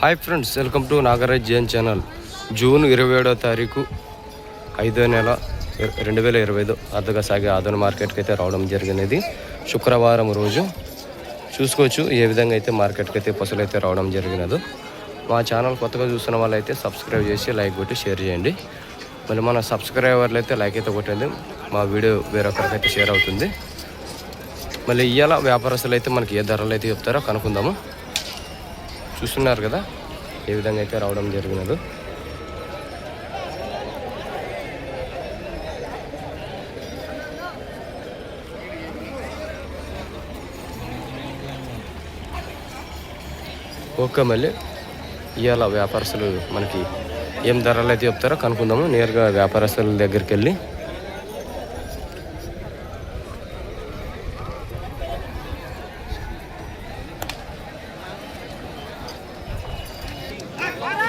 Hi friends, welcome to Nagaraj Jain channel. June 27వ తారీఖు 5వ నెల 2025 అద్దగా సాగే ఆదోని మార్కెట్కి అయితే రావడం జరిగినది. శుక్రవారం రోజు చూసుకోవచ్చు ఏ విధంగా అయితే మార్కెట్కి అయితే పశువులు అయితే రావడం జరిగినదో. మా ఛానల్ కొత్తగా చూస్తున్న వాళ్ళైతే సబ్స్క్రైబ్ చేసి లైక్ కొట్టి షేర్ చేయండి. మళ్ళీ మన సబ్స్క్రైబర్లు అయితే లైక్ అయితే కొట్టండి, మా వీడియో వేరొకరికి అయితే షేర్ అవుతుంది. మళ్ళీ ఇవాళ వ్యాపారస్తులు అయితే మనకి ఏ ధరలు అయితే చెప్తారో కనుక్కుందాము. చూస్తున్నారు కదా ఏ విధంగా అయితే రావడం జరిగినదో. ఓకే, మళ్ళీ ఇవాళ వ్యాపారస్తులు మనకి ఏం ధరలు అయితే చెప్తారో కనుక్కుందాము. నేరుగా వ్యాపారస్తుల దగ్గరికి వెళ్ళి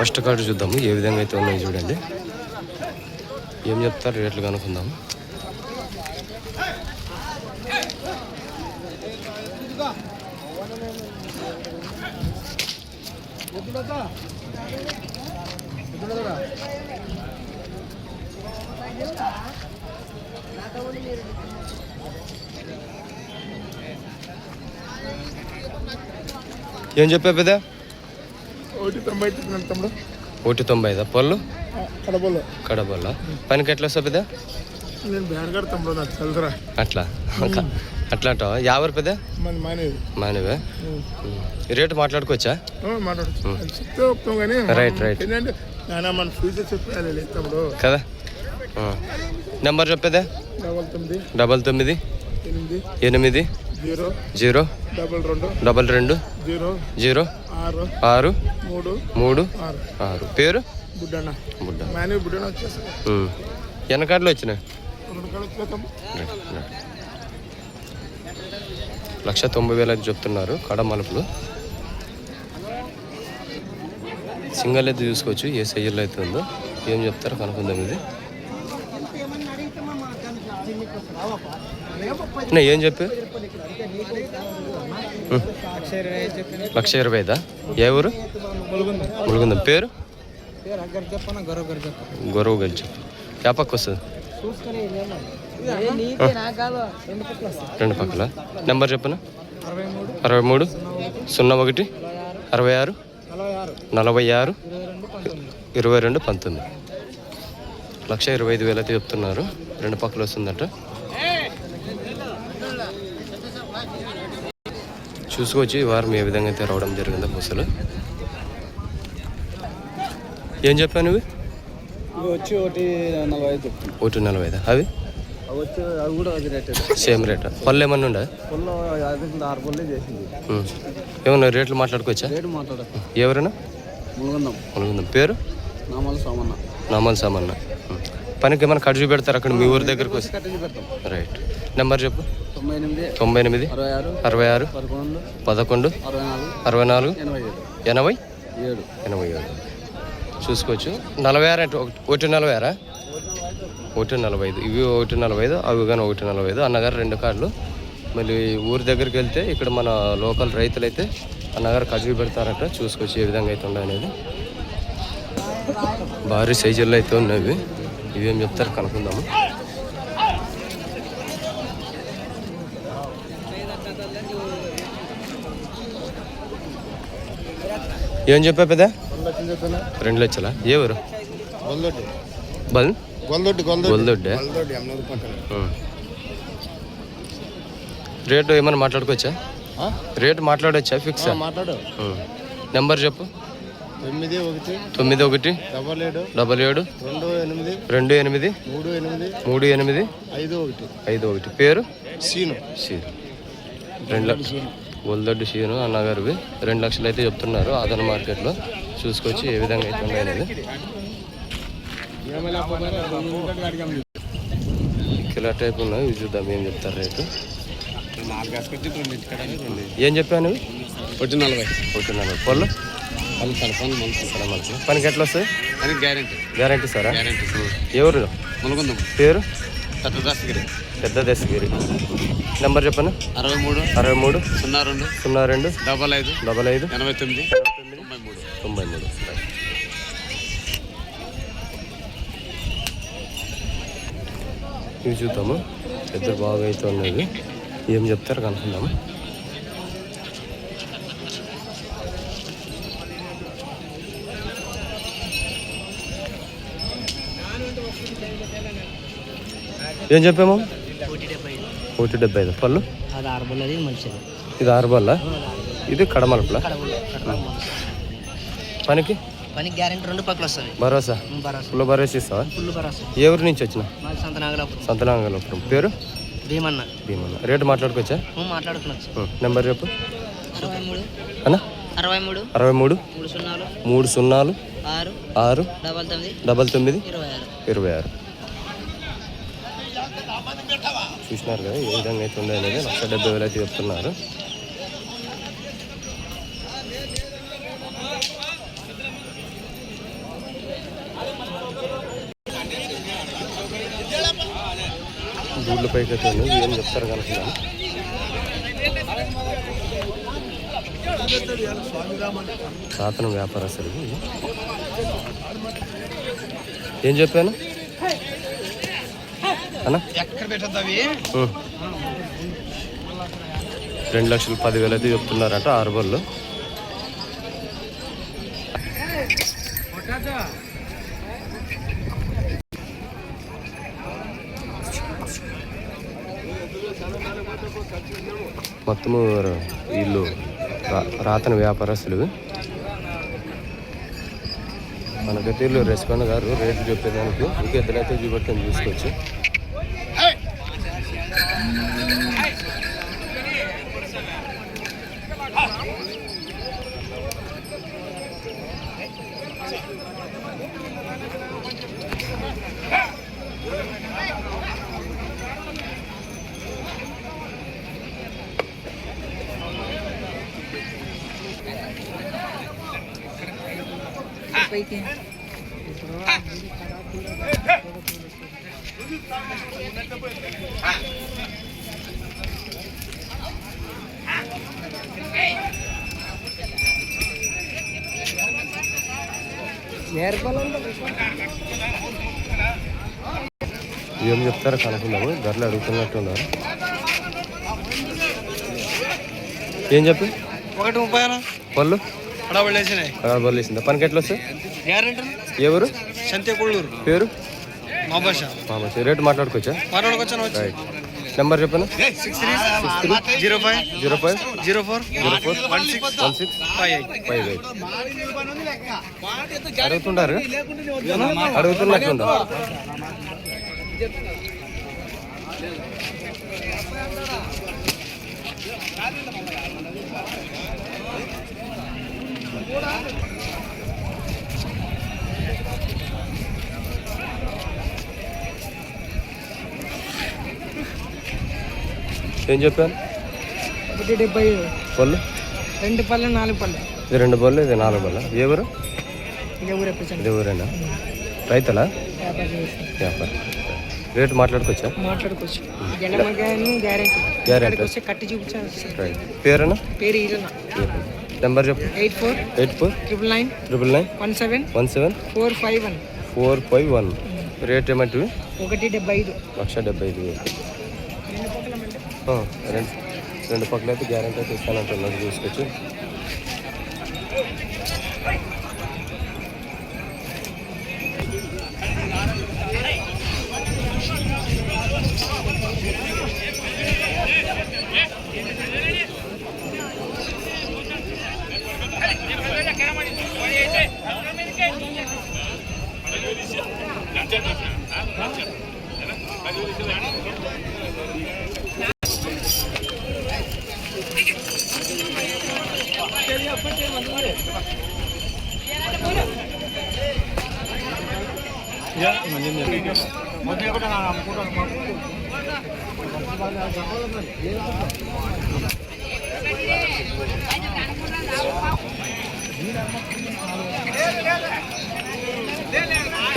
ఫస్ట్ కార్డు చూద్దాము ఏ విధంగా అయితే ఉన్నాయి. చూడండి ఏం చెప్తారు రేట్లు కనుక్కుందాము. ఏం చెప్పా పెద్ద? 190 పళ్ళు కడబల్ల పనికి ఎట్లా వస్తా పెద్ద? అట్లా అట్లా అంటావా? ఎవరు పెద్ద? మానేవే. రేటు మాట్లాడుకోవచ్చా? రైట్ రైట్ కదా. నెంబర్ చెప్పేదా? 99 8 0 22 0 6 3 6. పేరు? బుడ్డ. ఎన్ని కార్డులు వచ్చినాయి? 1,90,000 చెప్తున్నారు. కడ మలుపులు సింగల్ అయితే చూసుకోవచ్చు ఏ సైజులో అయితే ఉందో. ఏం చెప్తారో కనుక్కుందాం. ఇది ఏం చెప్పి? 1,20,000. ఏ ఊరు? ములుగుందం. పేరు? గొరవ గెలిచి. ఏ పక్క వస్తుంది? రెండు పక్కల. నెంబర్ చెప్పనా? 63 01 66 46 22 19. 1,25,000 అయితే చెప్తున్నారు. రెండు పక్కలు వస్తుందట. చూసుకోవచ్చు ఈ వారం ఏ విధంగా అయితే రావడం జరిగిందో బస్సులు. ఏం చెప్పాను ఇవి? వచ్చి 1,40,000. అవి సేమ్ రేట్. పళ్ళు ఏమన్నా ఉండే? ఏమన్నా రేట్లు మాట్లాడుకోవచ్చా? ఎవరైనా? ములుగుందాం. పేరు? నామాల సామన్న. పనికి ఏమైనా కట్ చూపెడతారు అక్కడ మీ ఊరి దగ్గరకు వచ్చి? రైట్. నెంబర్ చెప్పు. 99 66 11 64 87. చూసుకోవచ్చు. 46 అంటే 1,40,000. 1,45. ఇవి 1,45, అవి కానీ 1,45. అన్నగారు రెండు కార్డులు. మళ్ళీ ఊరి దగ్గరికి వెళ్తే ఇక్కడ మన లోకల్ రైతులు అయితే అన్నగారు కజు పెడతారట. చూసుకోవచ్చు ఏ విధంగా అయితే ఉన్నాయి అనేది. భారీ సైజుల్లో అయితే ఉన్నాయి. ఇవేం చెప్తారు కనుక్కుందాము. ఏం చెప్పా పెద్ద? 2 లక్షలా? ఏ ఊరు? గొల్దొడ్డే. రేటు ఏమన్నా మాట్లాడుకోవచ్చా? రేటు మాట్లాడవచ్చా? ఫిక్స్? నెంబర్ చెప్పు. 91 77 28 38 51. పేరు? సీను. 2 లక్షలు. గొల్దొడ్డి సీను అన్నగారివి. 2 లక్షలు అయితే చెప్తున్నారు ఆదరణ మార్కెట్లో. చూసుకోవచ్చు ఏ విధంగా అయితే ఉన్నాయి అనేది. కిలో టైప్ ఉన్నాయి. ఇవి చూద్దాం ఏం చెప్తారు రేటు. ఏం చెప్పాను? 1,40. పళ్ళు పనికి ఎట్లా వస్తాయి? గ్యారంటీ సారా? ఎవరు? ములుగుందాం. పేరు? పెద్ద దశగిరి. నెంబర్ చెప్పను. 63 02 02 55 55 89 93. ఇవి చూద్దాము. ఇద్దరు బాగా అయితే ఉన్నది. ఏం చెప్తారు కనుక్కుందాము. ఏం చెప్పాము? 175 పళ్ళు. ఇది 6 బల్ల. ఇది కడమలుపుల. పనికి గ్యారెంటీ 2 పక్కలు వస్తుంది. భరోసా ఫుల్ భరోసా ఇస్తావా? ఏ ఊరి నుంచి వచ్చిన? సంతనాగలాపురం. పేరు భీమన్న. రేటు మాట్లాడుకోవచ్చా? మాట్లాడుకోవచ్చు. నెంబర్ చెప్పు. 63 అన్న 63 63 30 6 99 26. చూసినారు కదా ఏ విధంగా అయితే ఉంది అనేది. 170,000 అయితే చెప్తున్నారు. దూడ్ల పైకి అయితే ఉంది. ఏం చెప్తారు కనుక్కున్నాను. సాతన వ్యాపారస్తులు. ఏం చెప్పాను అన్న? 2,10,000 అయితే చెప్తున్నారట 6 బళ్ళు. మొత్తము వీళ్ళు రాతన వ్యాపారస్తులు. మనకైతే వీళ్ళు రెస్పాండ్ గారు రేట్లు చెప్పేదానికి ఇంక ఎద్దరైతే చూపెట్టని చూసుకోవచ్చు. ఏం చెప్తారో కనుక్కున్నాము. ధరలు అడుగుతున్నట్టున్నారు. ఏం చెప్పి 130 పళ్ళు అడబళ్ళు వేసిందా? పనికి ఎట్లా వస్తాయి? ఎవరు? పేరు రేటు మాట్లాడుకోవచ్చా? రైట్. నెంబర్ చెప్పాను. 6305041658. అడుగుతుంటారు అడుగుతున్నట్టుందా? ఏం చెప్పాను? 175 పళ్ళు. 2 పళ్ళు 4 పళ్ళు. ఇది 2 పళ్ళు, ఇది 4 పళ్ళ. ఏ ఊరు? ఇది ఊరేనా? రైతులా? వ్యాపారం. రేటు మాట్లాడుకోవచ్చా? గ్యారెంటీ. కట్టి చూపించాను. రైట్. పేరేనా? పేరు ఈరన్న. నెంబర్ చెప్పు. 84 999 17 451. రేట్ ఏమంటివి? 175. 175,000. రెండు పక్కల అయితే గ్యారెంటీ అయితే ఇస్తానంటున్నారు. చూసుకోవచ్చు.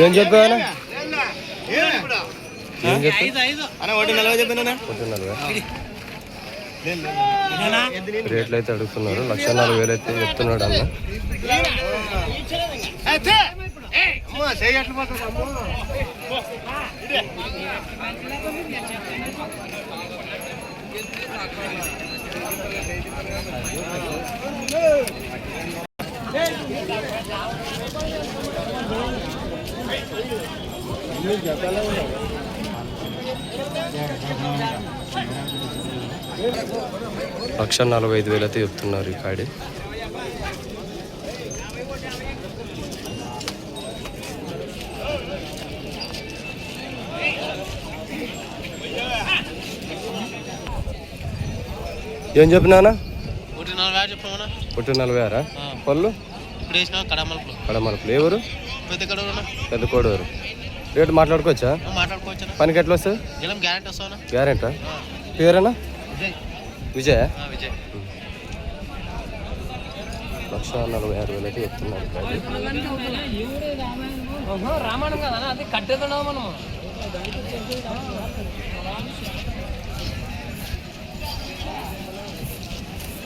ఏం చెప్పాను? రేట్లు అయితే అడుగుతున్నారు. 1,40,000 అయితే చెప్తున్నాడు అన్న. లక్ష 45,000 అయితే చెప్తున్నారు ఈ కాడి. ఏం చెప్పినానా? 1,40,000 పళ్ళు కడమలుపులు. ఎవరు? పెద్ద కోడూరు. రేటు మాట్లాడుకోవచ్చా? పనికి ఎట్లా వస్తుంది? గ్యారెంటా? పేరేనా? విజయ్. 1,40,000 అయితే చెప్తున్నారు.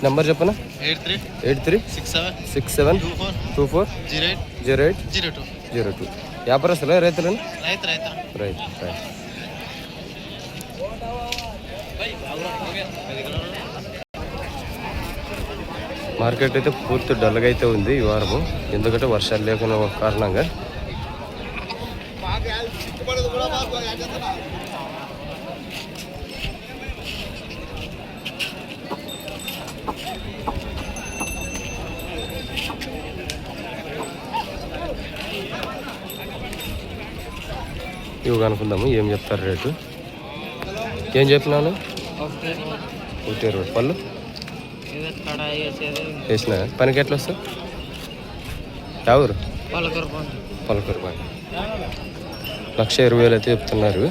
నెంబర్ చెప్పనా? 8367240802. వ్యాపారస్తులా రైతులను? రైతు. మార్కెట్ అయితే పూర్తి డల్గా అయితే ఉంది ఈ వారము, ఎందుకంటే వర్షాలు లేకున్న కారణంగా. ఇవి కనుక్కుందాము ఏం చెప్తారు రేటు. ఏం చెప్పినాను? 1,20,000. పళ్ళు వేసిన పనికి ఎట్లా వస్తుంది? ఎవరు? పలకూరు పని. 1,20,000 అయితే చెప్తున్నారు.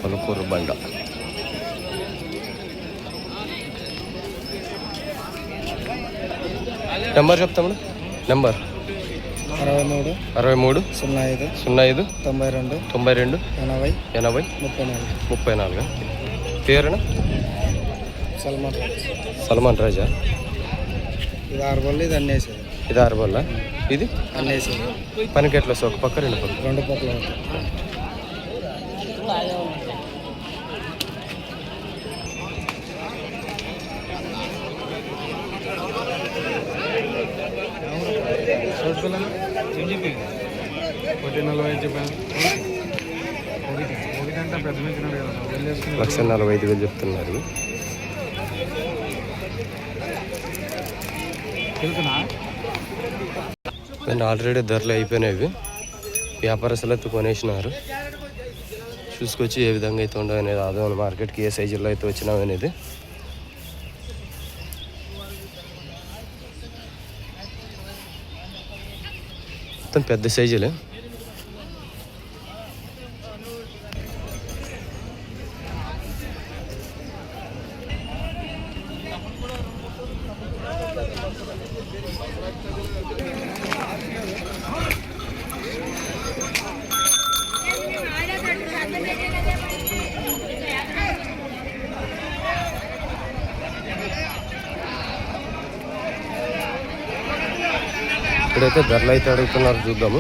పలుకూరు బండ. నెంబర్ చెప్తాము. నెంబర్ 63 05 92 80 34. పేరునా? సల్మాన్ రాజా. ఇది 6 బళ్ళు, ఇది అన్నేసేది. ఇది 6 బళ్ళ, ఇది అన్నేసేది. పనికి ఎట్లా వస్తుంది? ఒక పక్క 2 పక్కలు? 2 పక్కల. లక్ష 45,000 చెప్తున్నారు. నేను ఆల్రెడీ ధరలు అయిపోయినాయి. వ్యాపారస్తులు అయితే కొనేసినారు. చూసుకొచ్చి ఏ విధంగా అయితే ఉండవు అనేది, ఆదోని మార్కెట్కి ఏ సైజుల్లో అయితే వచ్చినావు అనేది. మొత్తం పెద్ద సైజులే. ఇప్పుడైతే ధరలు అయితే అడుగుతున్నారు, చూద్దాము.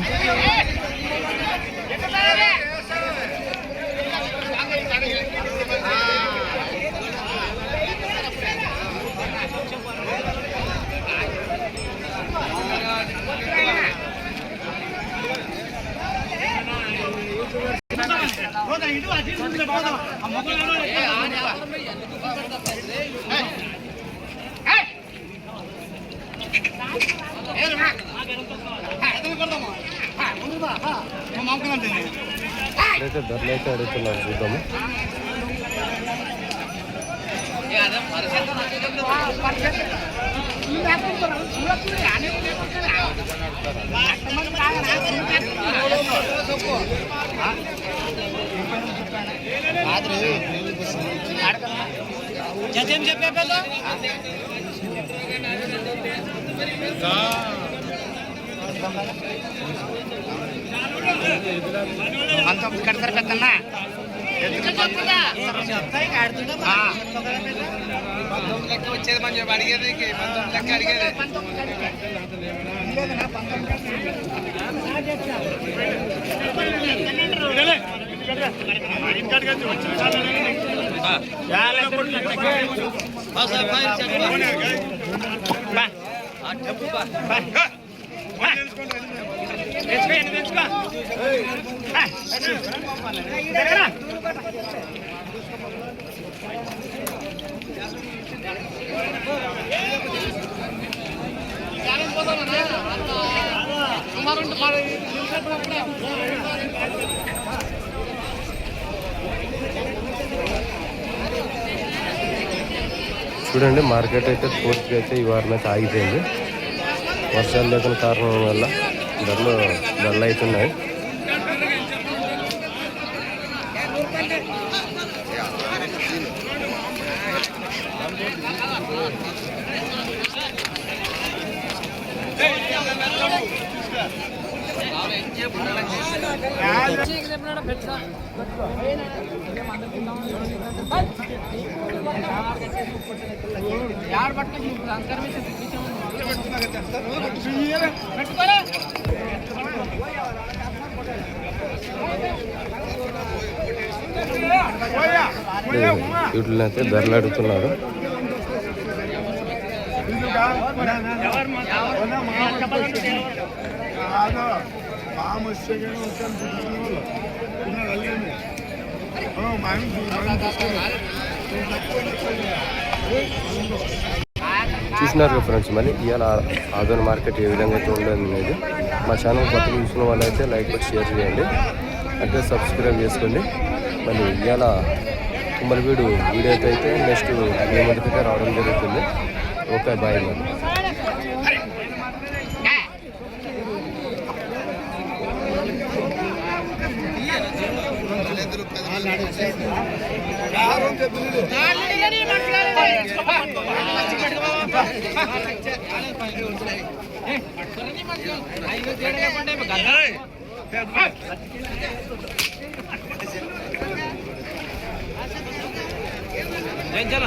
ఇప్పుడైతే ధరలు అయితే అడుగుతున్నారు, చూద్దాము. అంత కడతారు పెద్దన్నా వచ్చేది మనం చెప్పి అడిగేది లెక్క అడిగేది చూడండి మార్కెట్ అయితే పూర్తిగా అయితే ఈ వారం అయితే ఆగిపోయింది. వర్షాలు లేకున్న కారణం వల్ల ధరలు డల్ అవుతున్నాయి. వీటిని అయితే ధరలు అడుగుతున్నారు. చూసినారు కదా ఫ్రెండ్స్, మళ్ళీ ఇవాళ ఆదోని మార్కెట్ ఏ విధంగా అయితే ఉండదు అనేది. మా ఛానల్ కొత్తగా చూసిన వాళ్ళు అయితే లైక్ కొట్టి షేర్ చేయండి, అంటే సబ్స్క్రైబ్ చేసుకోండి. మళ్ళీ ఇవాళ తుమ్మలవీడు వీడియో అయితే నెక్స్ట్ మీ ముందుకైతే రావడం జరుగుతుంది. ఓకే, బాయ్ మరి. జన